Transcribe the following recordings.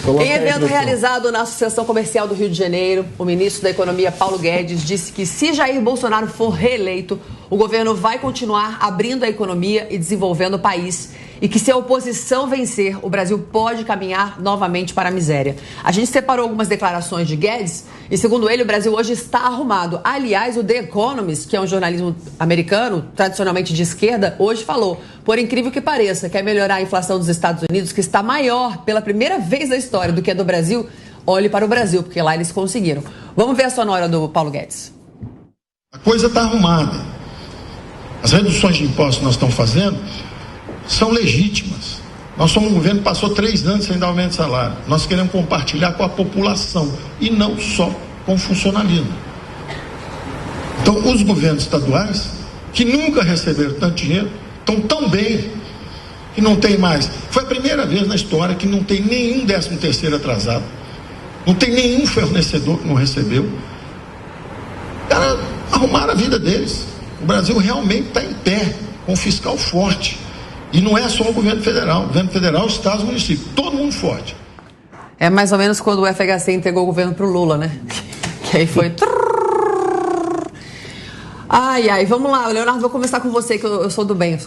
Em evento realizado na Associação Comercial do Rio de Janeiro, o ministro da Economia, Paulo Guedes, disse que se Jair Bolsonaro for reeleito, o governo vai continuar abrindo a economia e desenvolvendo o país. E que se a oposição vencer, o Brasil pode caminhar novamente para a miséria. A gente separou algumas declarações de Guedes e, segundo ele, o Brasil hoje está arrumado. Aliás, o The Economist, que é um jornalismo americano, tradicionalmente de esquerda, hoje falou, por incrível que pareça, quer melhorar a inflação dos Estados Unidos, que está maior pela primeira vez na história do que a do Brasil. Olhe para o Brasil, porque lá eles conseguiram. Vamos ver a sonora do Paulo Guedes. A coisa está arrumada. As reduções de impostos que nós estamos fazendo são legítimas. Nós somos um governo que passou 3 anos sem dar aumento de salário. Nós queremos compartilhar com a população e não só com o funcionalismo. Então, os governos estaduais, que nunca receberam tanto dinheiro, estão tão bem que não tem mais. Foi a primeira vez na história que não tem nenhum 13º atrasado. Não tem nenhum fornecedor que não recebeu. Cara, arrumaram a vida deles. O Brasil realmente está em pé, com um fiscal forte. E não é só o governo federal, os estados e municípios, todo mundo forte. É mais ou menos quando o FHC entregou o governo para o Lula, né? Que aí foi... Ai, vamos lá, Leonardo, vou começar com você, que eu sou do bem,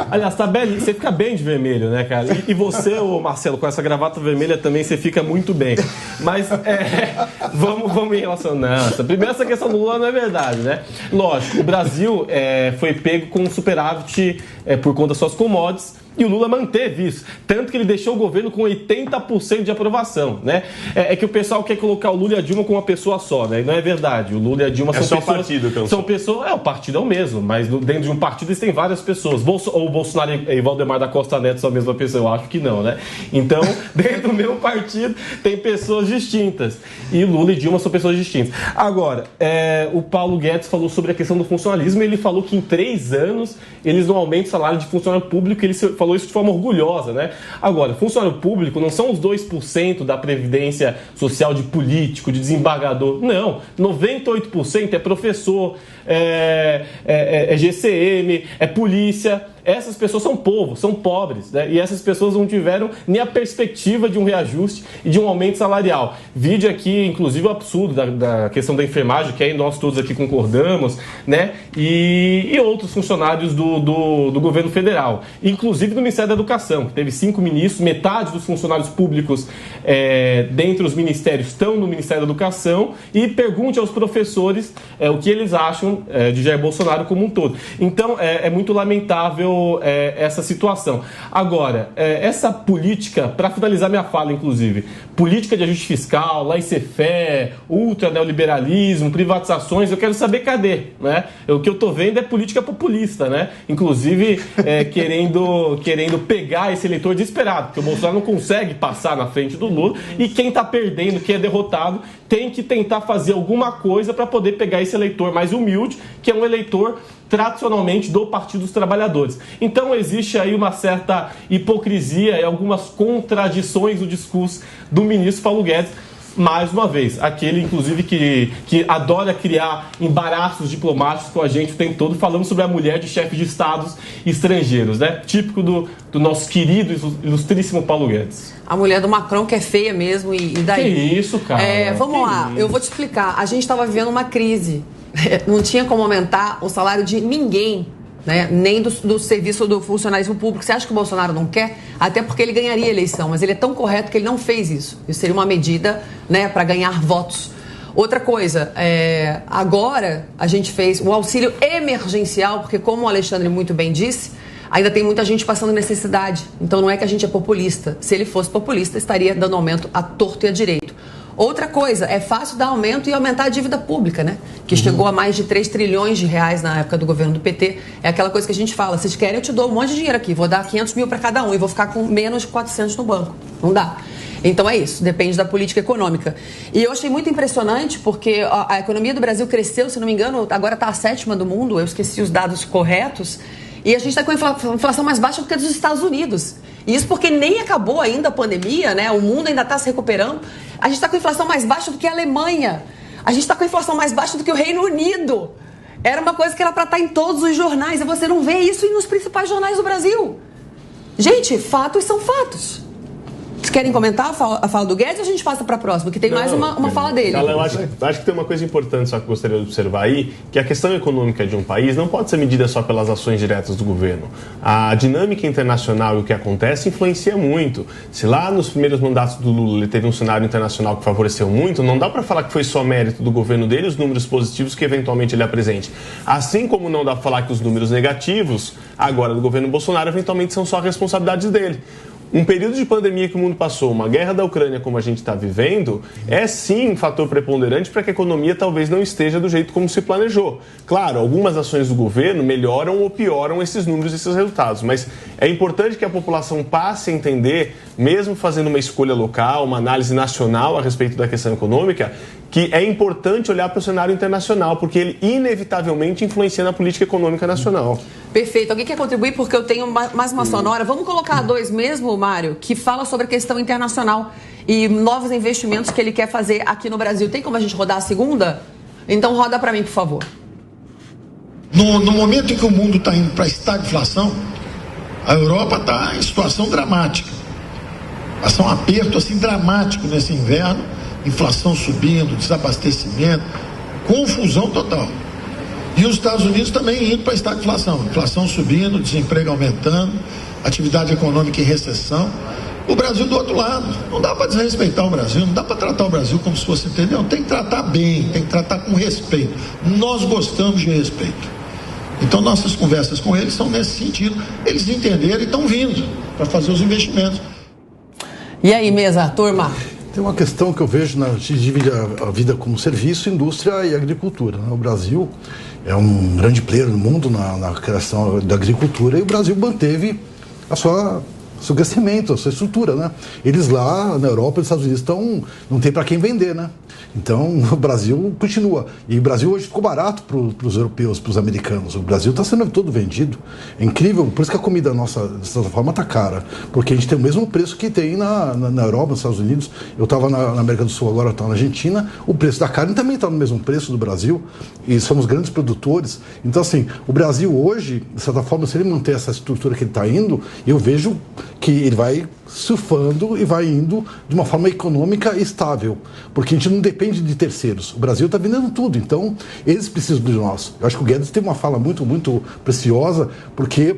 Aliás, tá bem, você fica bem de vermelho, né, cara? E você, ô Marcelo, com essa gravata vermelha também, você fica muito bem. Mas, vamos em relação... Não, primeiro essa questão do Lula não é verdade, né? Lógico, o Brasil foi pego com um superávit por conta das suas commodities, e o Lula manteve isso, tanto que ele deixou o governo com 80% de aprovação, né? É que o pessoal quer colocar o Lula e a Dilma como uma pessoa só, né? E não é verdade. O Lula e a Dilma são pessoas... partido, então. São pessoas... o partido é o mesmo, mas dentro de um partido eles têm várias pessoas. Ou o Bolsonaro e Valdemar da Costa Neto são a mesma pessoa? Eu acho que não, né? Então, dentro do mesmo partido tem pessoas distintas. E Lula e Dilma são pessoas distintas. Agora, o Paulo Guedes falou sobre a questão do funcionalismo e ele falou que em 3 anos eles não aumentam o salário de funcionário público, ele falou isso de forma orgulhosa, né? Agora, funcionário público não são os 2% da previdência social de político, de desembargador. Não, 98% é professor, é GCM, é polícia. Essas pessoas são povo, são pobres, né? E essas pessoas não tiveram nem a perspectiva de um reajuste e de um aumento salarial. Vídeo aqui, inclusive, o absurdo da questão da enfermagem, que aí nós todos aqui concordamos, né? E outros funcionários do governo federal, inclusive do Ministério da Educação, que teve 5 ministros, metade dos funcionários públicos dentre os ministérios estão no Ministério da Educação, e pergunte aos professores o que eles acham de Jair Bolsonaro como um todo. Então, é muito lamentável essa situação. Agora, essa política, para finalizar minha fala, inclusive, política de ajuste fiscal, laissez-faire, ultra neoliberalismo, privatizações, eu quero saber cadê, né? O que eu tô vendo é política populista, né? Inclusive, querendo pegar esse eleitor desesperado, porque o Bolsonaro não consegue passar na frente do Lula, e quem tá perdendo, quem é derrotado, tem que tentar fazer alguma coisa para poder pegar esse eleitor mais humilde, que é um eleitor tradicionalmente do Partido dos Trabalhadores. Então existe aí uma certa hipocrisia e algumas contradições no discurso do ministro Paulo Guedes, mais uma vez, aquele inclusive que adora criar embaraços diplomáticos com a gente o tempo todo, falando sobre a mulher de chefe de estados estrangeiros, né? Típico do nosso querido e ilustríssimo Paulo Guedes. A mulher do Macron, que é feia mesmo, e daí? Que isso, cara? Vamos lá, eu vou te explicar. A gente estava vivendo uma crise. Não tinha como aumentar o salário de ninguém, né? Nem do serviço do funcionalismo público. Você acha que o Bolsonaro não quer? Até porque ele ganharia a eleição, mas ele é tão correto que ele não fez isso. Isso seria uma medida, né, para ganhar votos. Outra coisa, agora a gente fez o auxílio emergencial, porque como o Alexandre muito bem disse, ainda tem muita gente passando necessidade. Então não é que a gente é populista. Se ele fosse populista, estaria dando aumento à torto e à direito. Outra coisa, é fácil dar aumento e aumentar a dívida pública, né? Que chegou a mais de 3 trilhões de reais na época do governo do PT. É aquela coisa que a gente fala, vocês querem, eu te dou um monte de dinheiro aqui, vou dar 500 mil para cada um e vou ficar com menos de 400 no banco. Não dá. Então é isso, depende da política econômica. E eu achei muito impressionante porque a economia do Brasil cresceu, se não me engano, agora está a 7ª do mundo, eu esqueci os dados corretos, e a gente está com a inflação mais baixa do que a dos Estados Unidos. Isso porque nem acabou ainda a pandemia, né? O mundo ainda está se recuperando. A gente está com inflação mais baixa do que a Alemanha. A gente está com inflação mais baixa do que o Reino Unido. Era uma coisa que era para estar em todos os jornais. E você não vê isso nos principais jornais do Brasil. Gente, fatos são fatos. querem comentar a fala do Guedes ou a gente passa para a próxima? Que tem mais uma fala dele. Eu acho que tem uma coisa importante só que eu gostaria de observar aí, que a questão econômica de um país não pode ser medida só pelas ações diretas do governo. A dinâmica internacional e o que acontece influencia muito. Se lá nos primeiros mandatos do Lula ele teve um cenário internacional que favoreceu muito, não dá para falar que foi só mérito do governo dele os números positivos que eventualmente ele apresente. Assim como não dá para falar que os números negativos, agora do governo Bolsonaro, eventualmente são só responsabilidades dele. Um período de pandemia que o mundo passou, uma guerra da Ucrânia como a gente está vivendo, é sim um fator preponderante para que a economia talvez não esteja do jeito como se planejou. Claro, algumas ações do governo melhoram ou pioram esses números e esses resultados, mas é importante que a população passe a entender, mesmo fazendo uma escolha local, uma análise nacional a respeito da questão econômica, que é importante olhar para o cenário internacional, porque ele inevitavelmente influencia na política econômica nacional. Perfeito. Alguém quer contribuir? Porque eu tenho mais uma sonora. Vamos colocar dois mesmo, Mário, que fala sobre a questão internacional e novos investimentos que ele quer fazer aqui no Brasil. Tem como a gente rodar a segunda? Então roda para mim, por favor. No momento em que o mundo está indo para a estagflação, a Europa está em situação dramática. Passou um aperto assim dramático nesse inverno, inflação subindo, desabastecimento, confusão total. E os Estados Unidos também indo para a estagflação, inflação subindo, desemprego aumentando, atividade econômica em recessão. O Brasil do outro lado. Não dá para desrespeitar o Brasil, não dá para tratar o Brasil como se fosse, entendeu? Tem que tratar bem, tem que tratar com respeito. Nós gostamos de respeito. Então nossas conversas com eles são nesse sentido. Eles entenderam e estão vindo para fazer os investimentos. E aí, mesa, turma? Tem uma questão que eu vejo, a gente divide a vida como serviço, indústria e agricultura. O Brasil é um grande player no mundo na criação da agricultura e o Brasil manteve seu crescimento, a sua estrutura, né? Eles lá na Europa e nos Estados Unidos não tem para quem vender, né? Então o Brasil continua. E o Brasil hoje ficou barato para os europeus, para os americanos. O Brasil está sendo todo vendido. É incrível, por isso que a comida nossa, de certa forma, está cara. Porque a gente tem o mesmo preço que tem na Europa, nos Estados Unidos. Eu estava na América do Sul, agora estou na Argentina. O preço da carne também está no mesmo preço do Brasil. E somos grandes produtores. Então, assim, o Brasil hoje, de certa forma, se ele manter essa estrutura que ele está indo, eu vejo que ele vai surfando e vai indo de uma forma econômica estável, porque a gente não depende de terceiros. O Brasil está vendendo tudo, então eles precisam de nós. Eu acho que o Guedes tem uma fala muito, muito preciosa, porque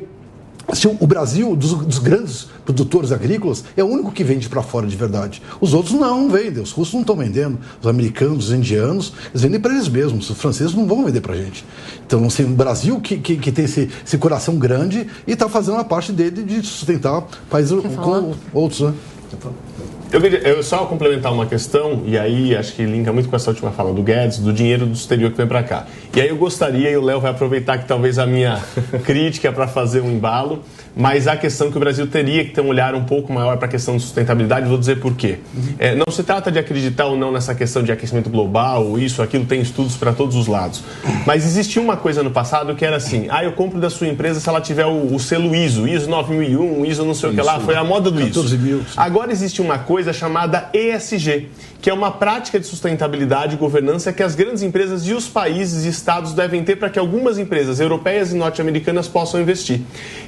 o Brasil, dos grandes produtores agrícolas, é o único que vende para fora de verdade. Os outros não vendem, os russos não estão vendendo, os americanos, os indianos, eles vendem para eles mesmos, os franceses não vão vender para a gente. Então, assim, o Brasil que tem esse coração grande e está fazendo a parte dele de sustentar países com outros, né? Eu só complementar uma questão, e aí acho que linka muito com essa última fala do Guedes, do dinheiro do exterior que vem para cá. E aí eu gostaria, e o Léo vai aproveitar que talvez a minha crítica para fazer um embalo, mas a questão que o Brasil teria que ter um olhar um pouco maior para a questão de sustentabilidade, vou dizer por quê. Não se trata de acreditar ou não nessa questão de aquecimento global, isso, aquilo, tem estudos para todos os lados. Mas existia uma coisa no passado que era assim, eu compro da sua empresa se ela tiver o selo ISO 9001, ISO não sei o que lá, foi a moda do ISO. Agora existe uma coisa chamada ESG, que é uma prática de sustentabilidade e governança que as grandes empresas e os países e estados devem ter para que algumas empresas europeias e norte-americanas possam investir.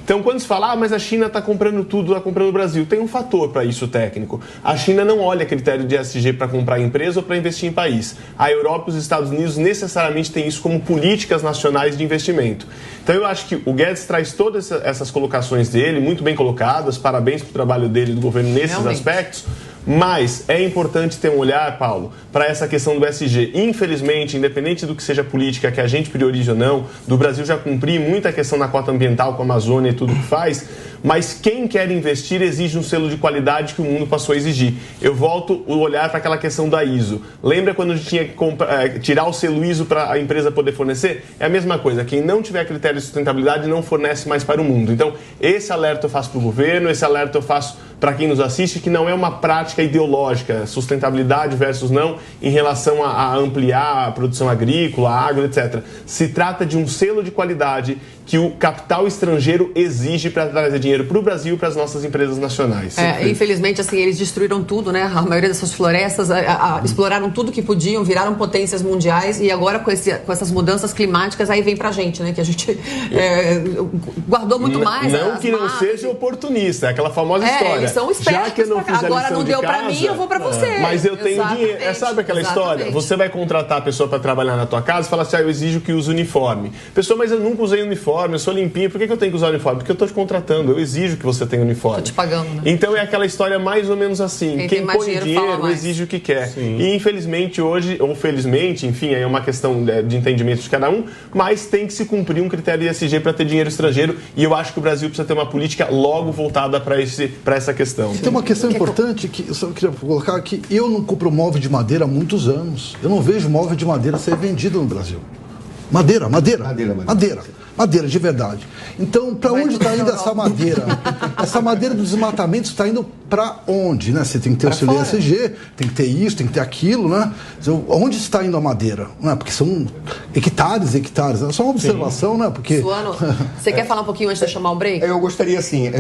Então, quando se fala, mas a China está comprando tudo, está comprando o Brasil, tem um fator para isso técnico. A China não olha critério de ESG para comprar empresa ou para investir em país. A Europa e os Estados Unidos necessariamente têm isso como políticas nacionais de investimento. Então, eu acho que o Guedes traz todas essas colocações dele, muito bem colocadas, parabéns pelo trabalho dele e do governo nesses aspectos. Mas é importante ter um olhar, Paulo, para essa questão do ESG. Infelizmente, independente do que seja política, que a gente priorize ou não, do Brasil já cumprir muita questão na cota ambiental com a Amazônia e tudo que faz, mas quem quer investir exige um selo de qualidade que o mundo passou a exigir. Eu volto o olhar para aquela questão da ISO. Lembra quando a gente tinha que tirar o selo ISO para a empresa poder fornecer? É a mesma coisa. Quem não tiver critério de sustentabilidade não fornece mais para o mundo. Então, esse alerta eu faço para o governo, esse alerta eu faço para quem nos assiste, que não é uma prática ideológica, sustentabilidade versus não, em relação a ampliar a produção agrícola, a agro, etc. Se trata de um selo de qualidade que o capital estrangeiro exige para trazer dinheiro para o Brasil e para as nossas empresas nacionais. Infelizmente, assim, eles destruíram tudo, né? A maioria dessas florestas, exploraram tudo que podiam, viraram potências mundiais e agora com essas mudanças climáticas, aí vem pra gente, né? Que a gente guardou muito mais. Não que não seja oportunista, é aquela famosa história. são espertos. Já que eu não fiz a agora lição não de deu casa, pra mim, eu vou pra você. Mas eu tenho Exatamente, dinheiro. Sabe aquela história? exatamente. Você vai contratar a pessoa para trabalhar na tua casa e fala assim, eu exijo que use uniforme. Pessoa, mas eu nunca usei uniforme, eu sou limpinho, por que eu tenho que usar uniforme? Porque eu tô te contratando, eu exijo que você tenha uniforme. Tô te pagando, né? Então é aquela história mais ou menos assim. Quem põe dinheiro exige o que quer. Sim. E infelizmente hoje, ou felizmente, enfim, aí é uma questão de entendimento de cada um, mas tem que se cumprir um critério ESG para ter dinheiro estrangeiro, e eu acho que o Brasil precisa ter uma política logo voltada para essa questão. Tem uma questão importante que eu só queria colocar, que eu não compro móvel de madeira há muitos anos. Eu não vejo móvel de madeira ser vendido no Brasil. Madeira de verdade. Então, para onde está indo essa madeira? Essa madeira do desmatamento está indo para onde, né? Você tem que ter o seu ESG, tem que ter isso, tem que ter aquilo, né? Então, onde está indo a madeira? Não é? Porque são hectares. É só uma observação, né? Porque... Suano, você quer falar um pouquinho antes de chamar o break? Eu gostaria, assim,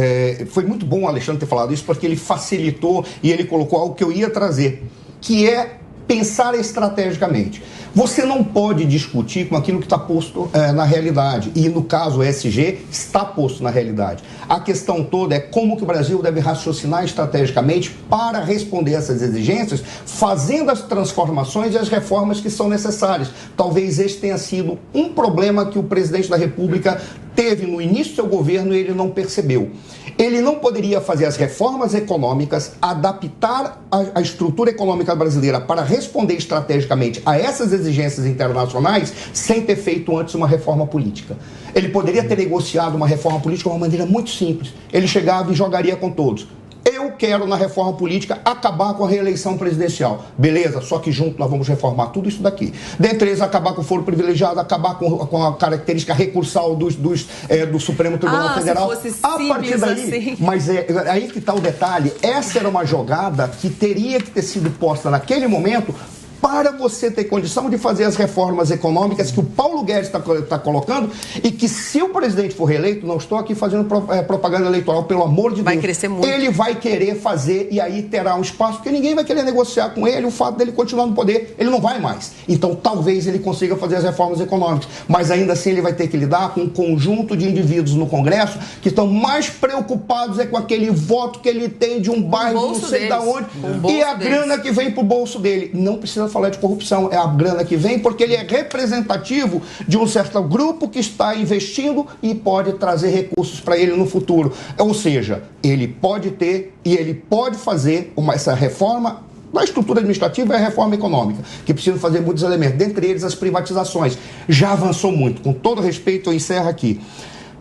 foi muito bom o Alexandre ter falado isso, porque ele facilitou e ele colocou algo que eu ia trazer, que é pensar estrategicamente. Você não pode discutir com aquilo que está posto na realidade. E, no caso, o ESG está posto na realidade. A questão toda é como que o Brasil deve raciocinar estrategicamente para responder essas exigências, fazendo as transformações e as reformas que são necessárias. Talvez este tenha sido um problema que o presidente da República teve no início do seu governo e ele não percebeu. Ele não poderia fazer as reformas econômicas, adaptar a estrutura econômica brasileira para responder estrategicamente a essas exigências internacionais sem ter feito antes uma reforma política. Ele poderia ter negociado uma reforma política de uma maneira muito simples. Ele chegava e jogaria com todos. Eu quero, na reforma política, acabar com a reeleição presidencial. Beleza, só que junto nós vamos reformar tudo isso daqui. Dentre eles, acabar com o foro privilegiado, acabar com a característica recursal do Supremo Tribunal Federal. Se fosse a partir daí, assim. Mas aí que está o detalhe. Essa era uma jogada que teria que ter sido posta naquele momento para você ter condição de fazer as reformas econômicas que o Paulo Guedes está colocando, e que, se o presidente for reeleito, não estou aqui fazendo propaganda eleitoral, pelo amor de Deus. Vai crescer muito. Ele vai querer fazer, e aí terá um espaço, porque ninguém vai querer negociar com ele o fato dele continuar no poder. Ele não vai mais. Então, talvez ele consiga fazer as reformas econômicas, mas ainda assim ele vai ter que lidar com um conjunto de indivíduos no Congresso que estão mais preocupados com aquele voto que ele tem de um bairro, não sei de onde, e a grana que vem pro bolso dele. Não precisa falar de corrupção, é a grana que vem, porque ele é representativo de um certo grupo que está investindo e pode trazer recursos para ele no futuro. Ou seja, ele pode ter e ele pode fazer essa reforma da estrutura administrativa e a reforma econômica, que precisa fazer muitos elementos, dentre eles as privatizações. Já avançou muito, com todo respeito, eu encerro aqui.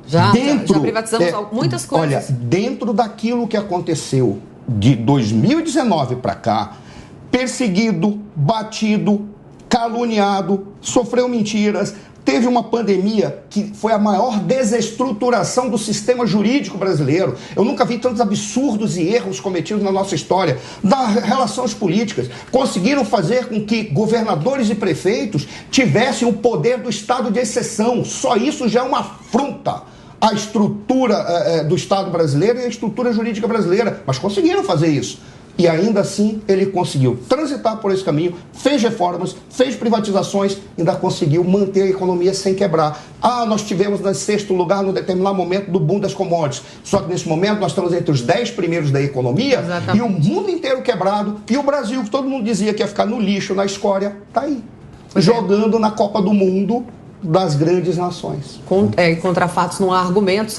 Já privatizamos muitas coisas. Olha, dentro daquilo que aconteceu de 2019 para cá, perseguido, batido, caluniado, sofreu mentiras, teve uma pandemia que foi a maior desestruturação do sistema jurídico brasileiro. Eu nunca vi tantos absurdos e erros cometidos na nossa história. Das relações políticas, conseguiram fazer com que governadores e prefeitos tivessem o poder do estado de exceção. Só isso já é uma afronta à estrutura do Estado brasileiro e à estrutura jurídica brasileira. Mas conseguiram fazer isso. E ainda assim ele conseguiu transitar por esse caminho, fez reformas, fez privatizações, ainda conseguiu manter a economia sem quebrar. Nós tivemos no 6º lugar no determinado momento do boom das commodities. Só que nesse momento nós estamos entre os 10 primeiros da economia. Exatamente. E o mundo inteiro quebrado. E o Brasil, que todo mundo dizia que ia ficar no lixo, na escória, está aí. Jogando na Copa do Mundo das grandes nações. Contra fatos não há argumentos.